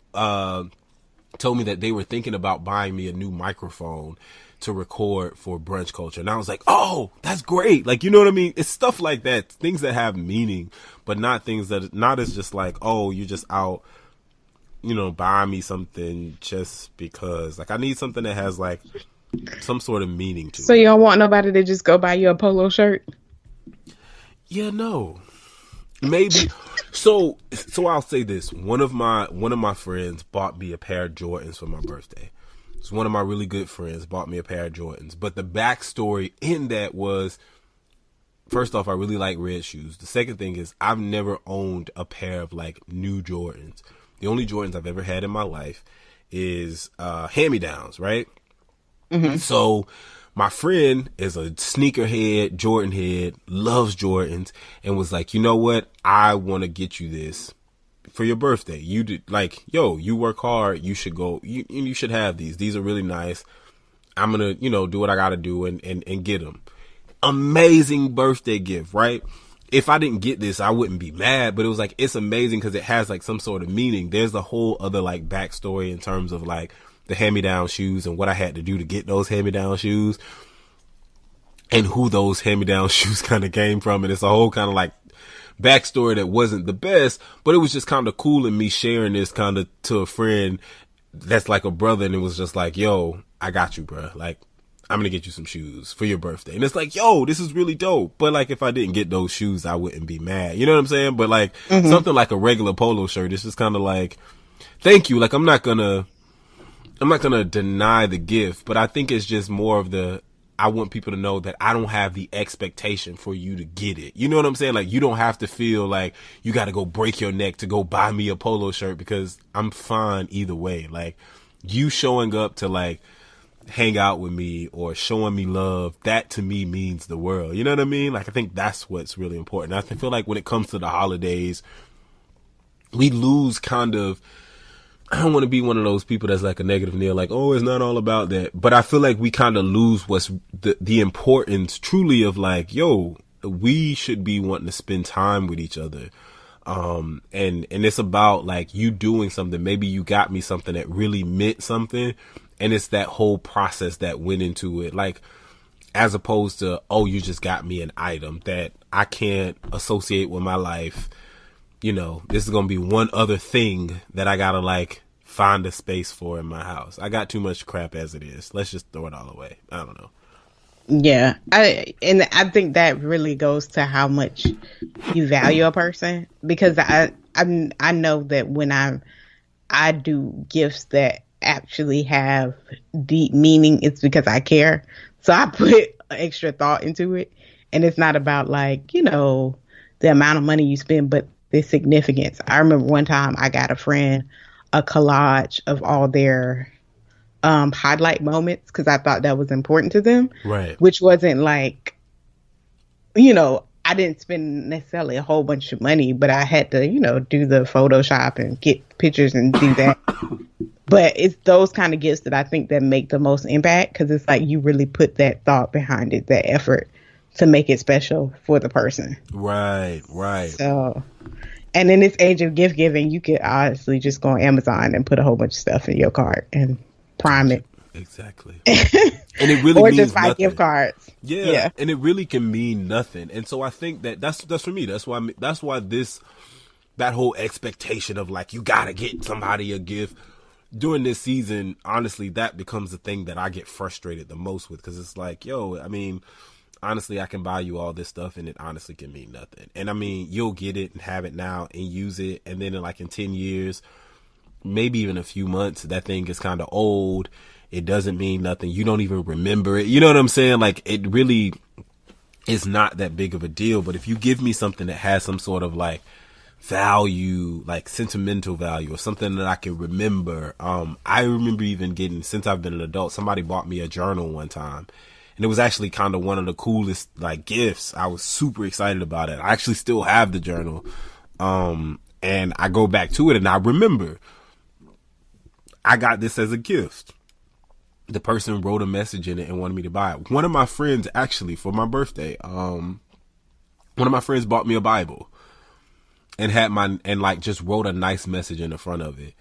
told me that they were thinking about buying me a new microphone to record for Brunch Culture. And I was like, oh, that's great. Like, you know what I mean? It's stuff like that. Things that have meaning, but not things that, not as just like, oh, you're just out, you know, buying me something just because. Like, I need something that has like some sort of meaning to it. So you don't want nobody to just go buy you a polo shirt? Yeah, no. Maybe. So I'll say this. One of my friends bought me a pair of Jordans for my birthday. It's one of my really good friends bought me a pair of Jordans. But the backstory in that was, first off, I really like red shoes. The second thing is I've never owned a pair of like new Jordans. The only Jordans I've ever had in my life is hand-me-downs, right? Mm-hmm. So my friend is a sneakerhead, Jordan head, loves Jordans, and was like, you know what? I want to get you this for your birthday. You did, like, yo, you work hard. You should go. You should have these. These are really nice. I'm gonna, do what I gotta do and get them. Amazing birthday gift, right? If I didn't get this, I wouldn't be mad, but it was like, it's amazing because it has like some sort of meaning. There's a whole other like backstory in terms of like the hand-me-down shoes and what I had to do to get those hand-me-down shoes and who those hand-me-down shoes kind of came from. And it's a whole kind of like backstory that wasn't the best, but it was just kind of cool in me sharing this kind of to a friend that's like a brother. And it was just like, yo, I got you, bro. Like, I'm going to get you some shoes for your birthday. And it's like, yo, this is really dope. But like, if I didn't get those shoes, I wouldn't be mad. You know what I'm saying? But like something like a regular polo shirt, it's just kind of like, thank you. Like, I'm not going to deny the gift, but I think it's just more of I want people to know that I don't have the expectation for you to get it. You know what I'm saying? Like, you don't have to feel like you got to go break your neck to go buy me a polo shirt, because I'm fine either way. Like, you showing up to like hang out with me or showing me love, that to me means the world. You know what I mean? Like, I think that's what's really important. I feel like when it comes to the holidays, we lose kind of, I don't want to be one of those people that's like a negative Neil, like, oh, it's not all about that. But I feel like we kind of lose what's the importance truly of like, yo, we should be wanting to spend time with each other. And it's about like you doing something. Maybe you got me something that really meant something. And it's that whole process that went into it. Like, as opposed to, oh, you just got me an item that I can't associate with my life. This is going to be one other thing that I got to like find a space for in my house. I got too much crap as it is. Let's just throw it all away. I don't know. Yeah. I think that really goes to how much you value a person, because I know that when I do gifts that actually have deep meaning, it's because I care. So I put extra thought into it, and it's not about like, the amount of money you spend, but the significance. I remember one time I got a friend a collage of all their highlight moments, because I thought that was important to them. Right. Which wasn't like, I didn't spend necessarily a whole bunch of money, but I had to, do the Photoshop and get pictures and do that. But it's those kind of gifts that I think that make the most impact, because it's like you really put that thought behind it, that effort to make it special for the person. Right. So, and in this age of gift giving, you could honestly just go on Amazon and put a whole bunch of stuff in your cart and prime it. Exactly. And it really or means just buy nothing. gift cards. Yeah, and it really can mean nothing. And so I think that's for me. That's why that whole expectation of like you gotta get somebody a gift during this season. Honestly, that becomes the thing that I get frustrated the most with, because it's like, yo, I mean, honestly, I can buy you all this stuff and it honestly can mean nothing. And I mean, you'll get it and have it now and use it, and then in 10 years, maybe even a few months, that thing is kind of old. It doesn't mean nothing. You don't even remember it. You know what I'm saying? Like, it really is not that big of a deal. But if you give me something that has some sort of like value, like sentimental value, or something that I can remember. I remember even getting, since I've been an adult, somebody bought me a journal one time. And it was actually kind of one of the coolest like gifts. I was super excited about it. I actually still have the journal. And I go back to it and I remember I got this as a gift. The person wrote a message in it and wanted me to buy it. One of my friends, actually, for my birthday, one of my friends bought me a Bible and just wrote a nice message in the front of it.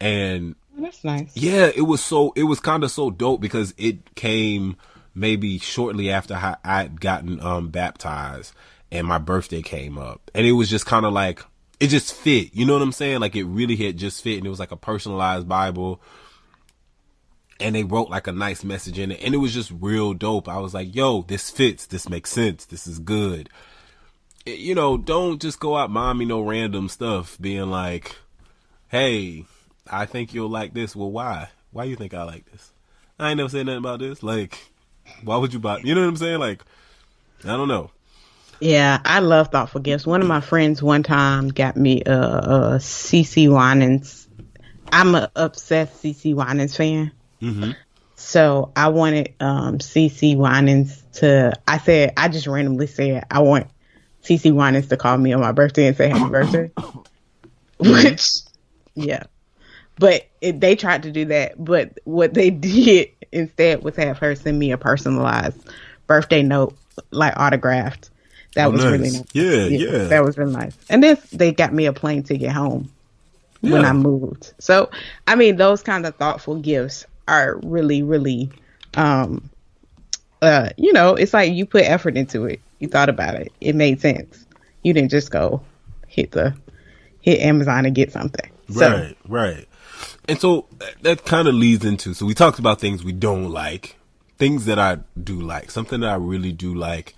And that's nice. Yeah, it was kind of so dope, because it came maybe shortly after I'd gotten baptized and my birthday came up. And it was just kind of like, it just fit. You know what I'm saying? Like, it really had just fit. And it was like a personalized Bible. And they wrote like a nice message in it. And it was just real dope. I was like, yo, this fits. This makes sense. This is good. Don't just go out buying me no random stuff being like, hey, I think you'll like this. Well, why? Why you think I like this? I ain't never said nothing about this. Like, why would you buy? You know what I'm saying? Like, I don't know. Yeah, I love thoughtful gifts. One of my friends one time got me a CC Winans. I'm a obsessed CC Winans fan. Mm-hmm. So I wanted CC Winans I just randomly said, I want CC Winans to call me on my birthday and say happy birthday. Which, yeah. But they tried to do that. But what they did instead was have her send me a personalized birthday note, like autographed. That was nice. really nice. Yeah. That was really nice. And then they got me a plane ticket home when I moved. So, I mean, those kind of thoughtful gifts are really, really, it's like you put effort into it. You thought about it. It made sense. You didn't just go hit Amazon and get something. Right. And so that kind of leads into, so we talked about things we don't like, things that I do like. Something that I really do like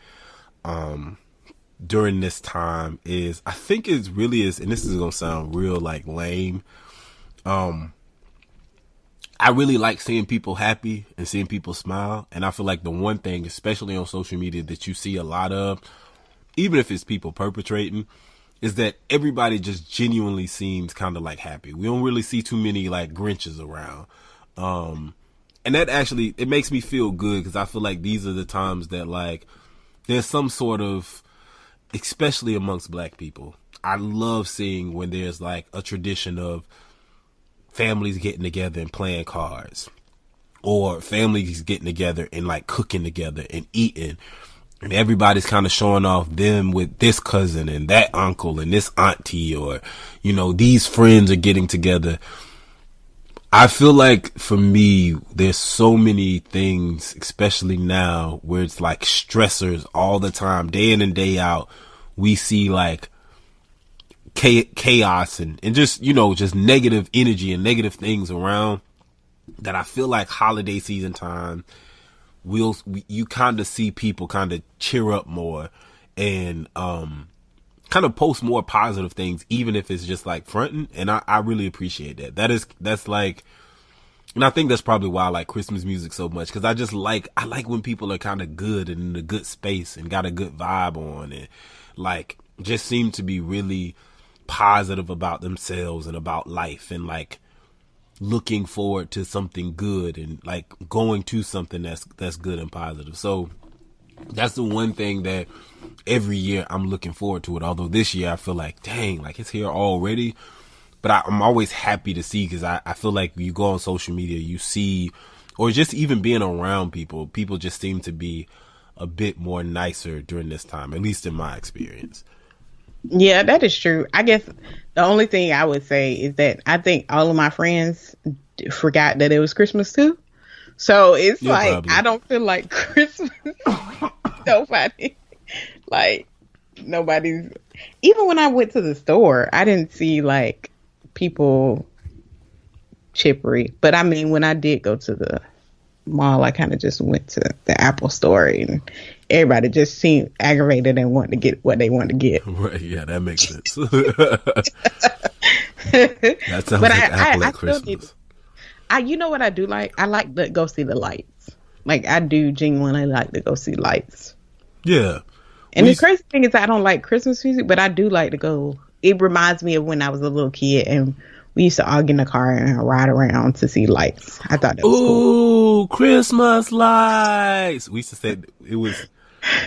during this time is, I think it really is, and this is going to sound real like lame. I really like seeing people happy and seeing people smile. And I feel like the one thing, especially on social media, that you see a lot of, even if it's people perpetrating, is that everybody just genuinely seems kind of like happy. We don't really see too many like Grinches around. And that actually, it makes me feel good, because I feel like these are the times that like there's some sort of, especially amongst Black people, I love seeing when there's like a tradition of families getting together and playing cards, or families getting together and like cooking together and eating, and everybody's kind of showing off them with this cousin and that uncle and this auntie, or, these friends are getting together. I feel like for me, there's so many things, especially now, where it's like stressors all the time, day in and day out. We see like chaos and just, just negative energy and negative things around, that I feel like holiday season time, you kind of see people kind of cheer up more and kind of post more positive things, even if it's just like fronting. And I really appreciate that. That's like, and I think that's probably why I like Christmas music so much, because I like when people are kind of good and in a good space and got a good vibe on, and like just seem to be really positive about themselves and about life, and like looking forward to something good, and like going to something that's good and positive. So That's the one thing that every year I'm looking forward to it. Although this year I feel like, dang, like it's here already. But I'm always happy to see, because I feel like you go on social media, you see, or just even being around people just seem to be a bit more nicer during this time, at least in my experience. Yeah, that is true. I guess the only thing I would say is that I think all of my friends forgot that it was Christmas too. So it's Yeah, like, probably. I don't feel like Christmas. Nobody, like, nobody's. Even when I went to the store, I didn't see like people chippery. But I mean, when I did go to the mall, I kind of just went to the Apple store, and everybody just seemed aggravated and wanted to get what they wanted to get. Right, yeah, that makes sense. That sounds But like Apple at I still Christmas. you know what I do like? I like to go see the lights. Like, I do genuinely like to go see lights. Yeah. And the crazy thing is, I don't like Christmas music, but I do like to go. It reminds me of when I was a little kid, and we used to all get in the car and ride around to see lights. I thought that was cool. Ooh, Christmas lights. We used to say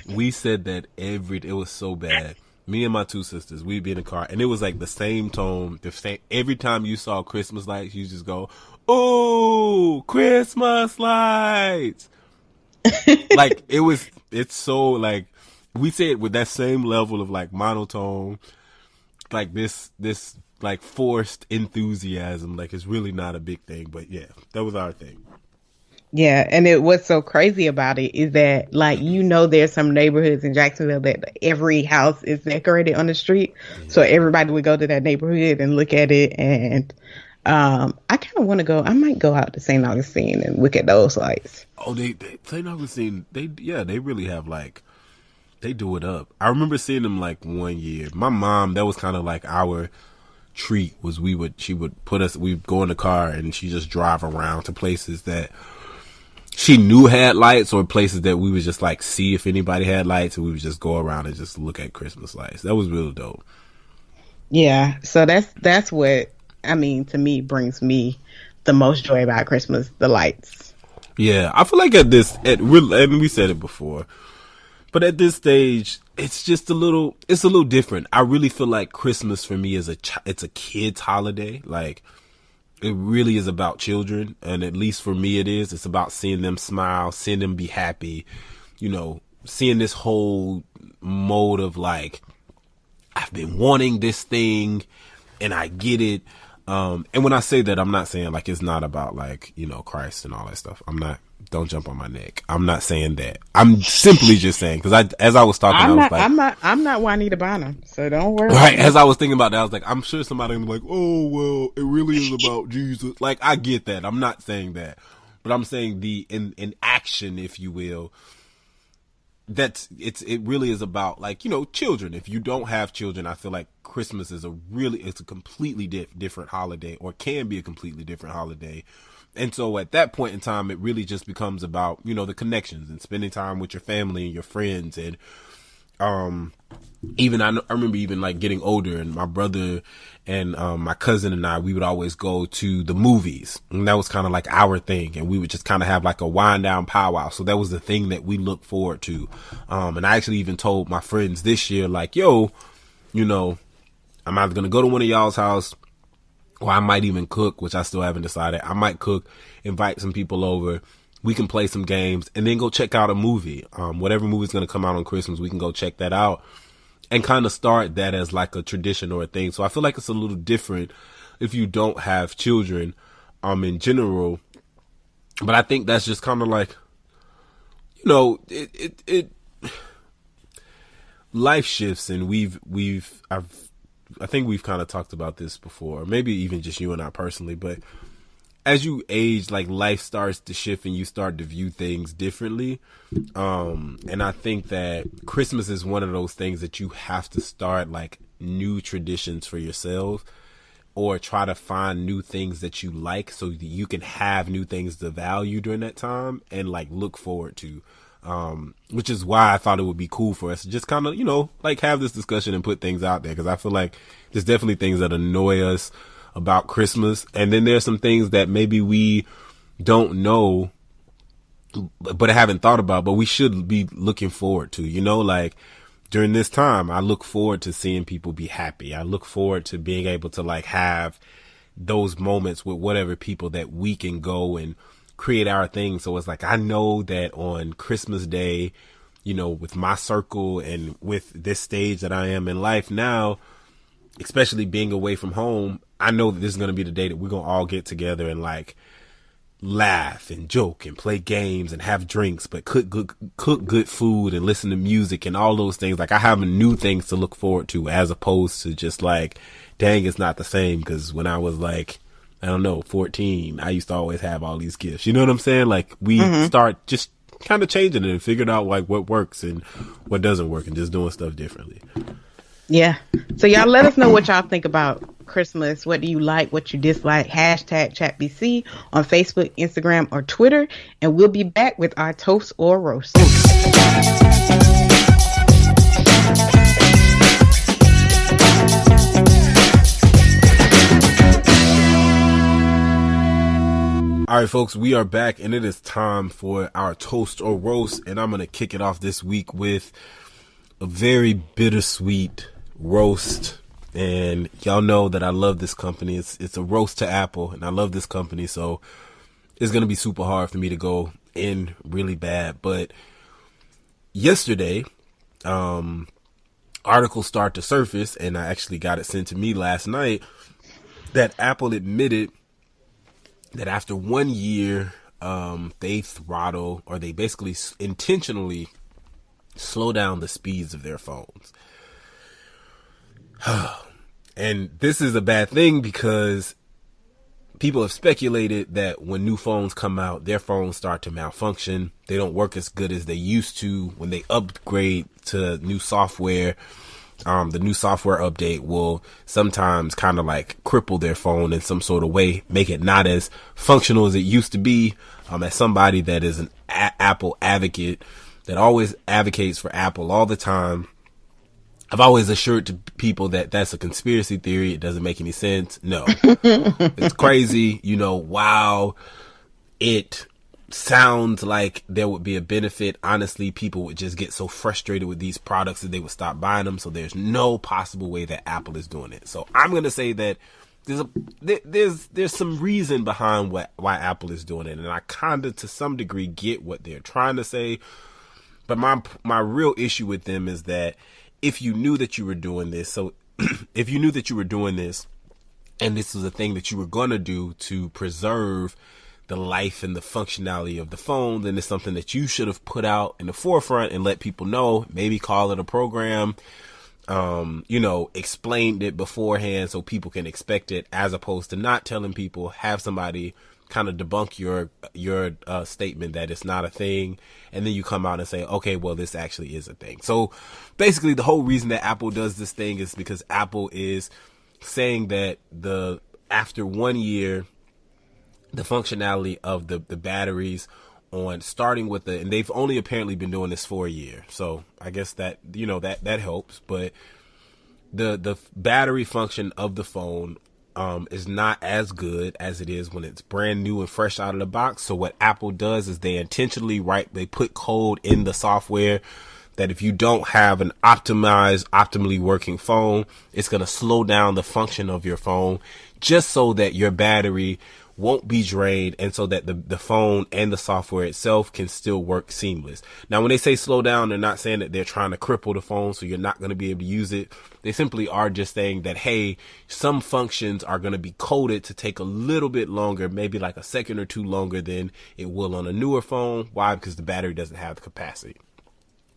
we said that it was so bad. Me and my two sisters, we'd be in the car, and it was like the same tone. Every time you saw Christmas lights, you just go, "Ooh, Christmas lights!" Like it's so like we say it with that same level of like monotone, like this like forced enthusiasm. Like it's really not a big thing, but yeah, that was our thing. Yeah, and what's so crazy about it is that, like, there's some neighborhoods in Jacksonville that every house is decorated on the street, so everybody would go to that neighborhood and look at it. And I kind of want to go. I might go out to St. Augustine and look at those lights. Oh, they St. Augustine, they really have like, they do it up. I remember seeing them like one year. My mom, that was kind of like our treat, was she would put us, we'd go in the car and she just drive around to places that she knew had lights, or places that we would just like see if anybody had lights, and we would just go around and just look at Christmas lights. That was real dope. Yeah, so that's what, I mean, to me, brings me the most joy about Christmas, the lights. Yeah, I feel like and we said it before, but at this stage, it's just a little different. I really feel like Christmas for me is it's a kid's holiday. Like, it really is about children, and at least for me it is. It's about seeing them smile, seeing them be happy, seeing this whole mode of like, I've been wanting this thing and I get it. And when I say that, I'm not saying like it's not about like, Christ and all that stuff. Don't jump on my neck. I'm not saying that. I'm simply just saying, because as I was talking, I'm not Juanita Bonham, so don't worry. Right, as I was thinking about that, I was like, I'm sure somebody will be like, oh, well, it really is about Jesus. Like, I get that. I'm not saying that. But I'm saying in action, if you will, it really is about like, children. If you don't have children, I feel like Christmas is it's a completely different holiday, or can be a completely different holiday. And so at that point in time, it really just becomes about, the connections and spending time with your family and your friends. And even I remember even like getting older, and my brother and my cousin and I, we would always go to the movies, and that was kind of like our thing. And we would just kind of have like a wind down powwow. So that was the thing that we look forward to. And I actually even told my friends this year, like, yo, I'm either going to go to one of y'all's house, or I might even cook, which I still haven't decided. I might cook, invite some people over. We can play some games and then go check out a movie. Whatever movie's going to come out on Christmas, we can go check that out and kind of start that as like a tradition or a thing. So I feel like it's a little different if you don't have children, in general. But I think that's just kind of like, life shifts, and I think we've kind of talked about this before, maybe even just you and I personally, but as you age, like, life starts to shift and you start to view things differently. And I think that Christmas is one of those things that you have to start like new traditions for yourself, or try to find new things that you like, so that you can have new things to value during that time and like look forward to. Which is why I thought it would be cool for us to just kind of, like have this discussion and put things out there. Cause I feel like there's definitely things that annoy us about Christmas. And then there's some things that maybe we don't know but I haven't thought about, but we should be looking forward to, like during this time, I look forward to seeing people be happy. I look forward to being able to like have those moments with whatever people that we can go and create our thing. So it's like, I know that on Christmas Day, with my circle and with this stage that I am in life now, especially being away from home, I know that this is going to be the day that we're going to all get together and like laugh and joke and play games and have drinks, but cook good food and listen to music and all those things. Like I have new things to look forward to as opposed to just like, dang, it's not the same. Because when I was like, I don't know, 14, I used to always have all these gifts. You know what I'm saying? Like we start just kind of changing it and figuring out like what works and what doesn't work and just doing stuff differently. Yeah. So y'all let us know what y'all think about Christmas. What do you like? What you dislike? #ChatBC on Facebook, Instagram, or Twitter. And we'll be back with our toast or roast. All right, folks, we are back and it is time for our toast or roast. And I'm going to kick it off this week with a very bittersweet roast. And y'all know that I love this company. It's a roast to Apple, and I love this company. So it's going to be super hard for me to go in really bad. But yesterday, articles start to surface, and I actually got it sent to me last night, that Apple admitted that after 1 year, they throttle, or they basically intentionally slow down the speeds of their phones. And this is a bad thing because people have speculated that when new phones come out, their phones start to malfunction. They don't work as good as they used to. When they upgrade to new software, the new software update will sometimes kind of like cripple their phone in some sort of way, make it not as functional as it used to be. As somebody that is an Apple advocate, that always advocates for Apple all the time, I've always assured to people that that's a conspiracy theory. It doesn't make any sense. No, it's crazy. While it sounds like there would be a benefit, honestly, people would just get so frustrated with these products that they would stop buying them. So there's no possible way that Apple is doing it. So I'm going to say that there's some reason behind why Apple is doing it. And I kind of, to some degree, get what they're trying to say. But my real issue with them is that if you knew that you were doing this, if you knew that you were doing this, and this was a thing that you were going to do to preserve the life and the functionality of the phone, then it's something that you should have put out in the forefront and let people know, maybe call it a program, explained it beforehand so people can expect it, as opposed to not telling people, have somebody kind of debunk your statement that it's not a thing, and then you come out and say, okay, well, this actually is a thing. So basically the whole reason that Apple does this thing is because Apple is saying that after 1 year, the functionality of the batteries on starting with and they've only apparently been doing this for a year. So I guess that, that helps, but the battery function of the phone is not as good as it is when it's brand new and fresh out of the box. So what Apple does is they intentionally they put code in the software that if you don't have an optimally working phone, it's going to slow down the function of your phone just so that your battery won't be drained, and so that the phone and the software itself can still work seamless. Now, when they say slow down, they're not saying that they're trying to cripple the phone so you're not going to be able to use it. They simply are just saying that, hey, some functions are going to be coded to take a little bit longer, maybe like a second or two longer than it will on a newer phone. Why? Because the battery doesn't have the capacity.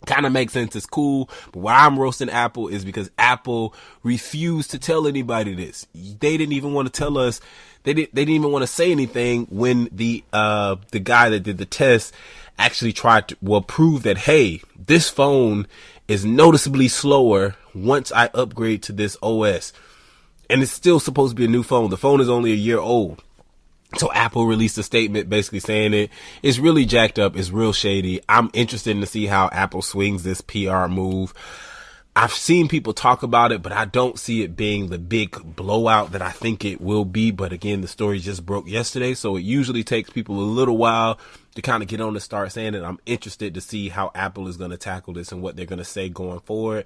Kind of makes sense. It's cool. But why I'm roasting Apple is because Apple refused to tell anybody this. They didn't even want to tell us. They didn't even want to say anything when the guy that did the test actually tried to prove that, hey, this phone is noticeably slower once I upgrade to this OS. And it's still supposed to be a new phone. The phone is only a year old. So Apple released a statement basically saying it's really jacked up. It's real shady. I'm interested to see how Apple swings this PR move. I've seen people talk about it, but I don't see it being the big blowout that I think it will be. But again, the story just broke yesterday, so it usually takes people a little while to kind of get on and start saying it. I'm interested to see how Apple is going to tackle this and what they're going to say going forward.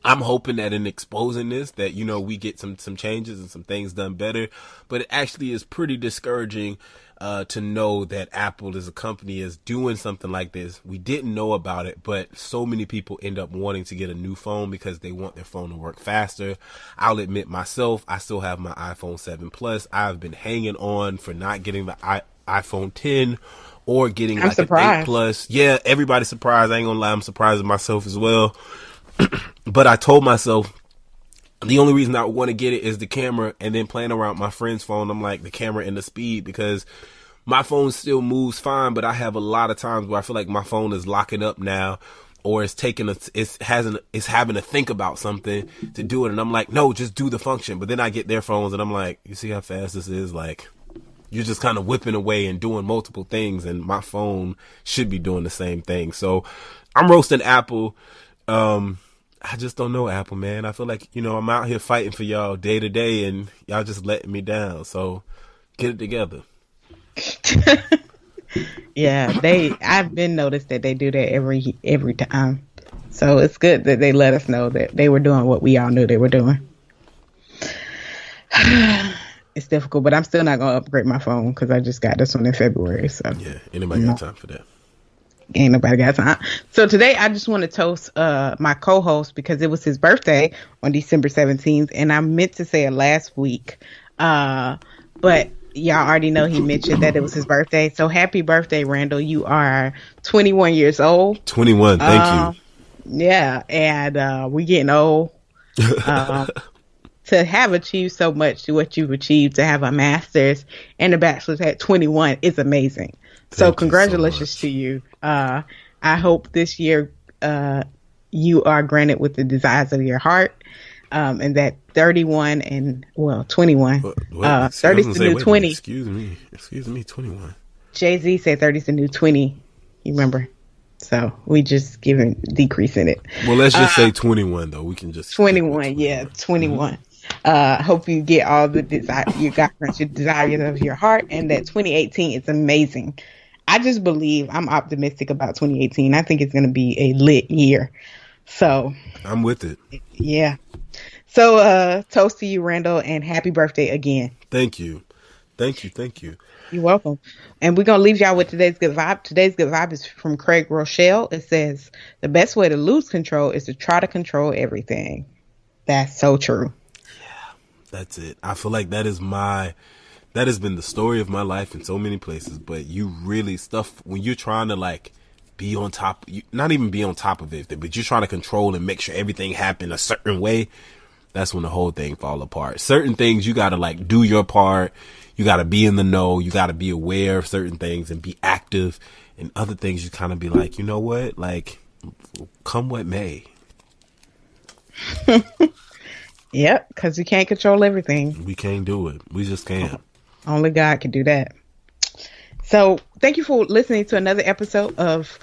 I'm hoping that in exposing this, that, you know, we get some changes and some things done better. But it actually is pretty discouraging to know that Apple as a company is doing something like this. We didn't know about it, but so many people end up wanting to get a new phone because they want their phone to work faster. I'll admit myself, I still have my iPhone 7 Plus. I've been hanging on for not getting the iPhone 10 or getting I'm like surprised. an 8 Plus. Yeah, everybody's surprised. I ain't gonna lie, I'm surprised at myself as well. But I told myself the only reason I want to get it is the camera, and then playing around with my friend's phone, I'm like, the camera and the speed, because my phone still moves fine, but I have a lot of times where I feel like my phone is locking up now, or it's having to think about something to do it, and I'm like, no, just do the function. But then I get their phones and I'm like, you see how fast this is? Like, you're just kind of whipping away and doing multiple things, and my phone should be doing the same thing. So I'm roasting Apple. I just don't know, Apple, man. I feel like, you know, I'm out here fighting for y'all day to day, and y'all just letting me down. So get it together. Yeah, I've been noticed that they do that every time. So it's good that they let us know that they were doing what we all knew they were doing. It's difficult, but I'm still not going to upgrade my phone because I just got this one in February. So yeah, anybody got time for that? Ain't nobody got time. So today I just want to toast my co-host because it was his birthday on December 17th, and I meant to say it last week, but y'all already know he mentioned that it was his birthday. So happy birthday, Randall. You are 21 years old. 21, thank you. Yeah, and we're getting old. To have achieved so much, what you've achieved, to have a master's and a bachelor's at 21 is amazing. So congratulations to you. I hope this year you are granted with the desires of your heart, and that 21 and 21. 30 is the new 20. Excuse me, 21. Jay-Z said 30 is the new 20. You remember? So we just decreasing it. Well, let's just say 21 though. We can just 21. Yeah, 21. Hope you get all the desires of your heart, and that 2018 is amazing. I just believe, I'm optimistic about 2018. I think it's going to be a lit year. So I'm with it. Yeah. So toast to you, Randall, and happy birthday again. Thank you. You're welcome. And we're going to leave y'all with today's good vibe. Today's good vibe is from Craig Rochelle. It says, the best way to lose control is to try to control everything. That's so true. Yeah, that's it. I feel like that has been the story of my life in so many places. But you really when you're trying to like be on top, not even be on top of it, but you're trying to control and make sure everything happen a certain way. That's when the whole thing fall apart. Certain things you got to like do your part. You got to be in the know. You got to be aware of certain things and be active. And other things you kind of be like, you know what? Like, come what may. Yep, because you can't control everything. We can't do it. We just can't. Only God can do that. So thank you for listening to another episode of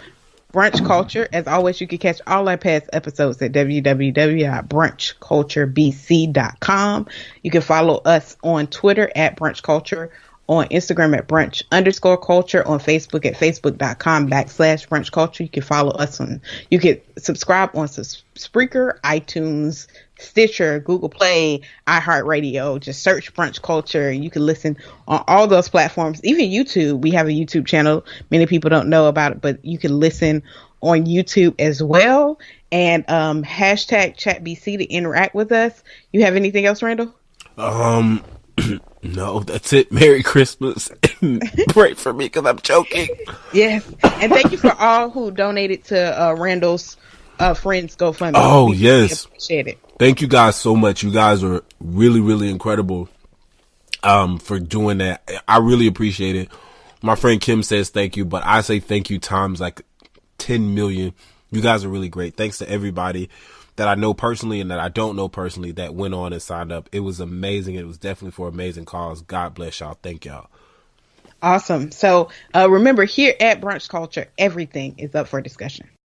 Brunch Culture. As always, you can catch all our past episodes at www.brunchculturebc.com. You can follow us on Twitter at Brunch Culture, on Instagram at Brunch_culture, on Facebook at Facebook.com/Brunch Culture. You can follow us you can subscribe on Spreaker, iTunes, Stitcher, Google Play, iHeartRadio. Just search Brunch Culture. You can listen on all those platforms. Even YouTube. We have a YouTube channel. Many people don't know about it, but you can listen on YouTube as well. And hashtag ChatBC to interact with us. You have anything else, Randall? No, that's it. Merry Christmas. Pray for me because I'm choking. Yes. And thank you for all who donated to Randall's friends GoFundMe. Oh, yes. Appreciate it. Thank you guys so much. You guys are really, really incredible for doing that. I really appreciate it. My friend Kim says thank you, but I say thank you times like 10 million. You guys are really great. Thanks to everybody that I know personally and that I don't know personally that went on and signed up. It was amazing. It was definitely for an amazing cause. God bless y'all. Thank y'all. Awesome. So remember, here at Brunch Culture, everything is up for discussion.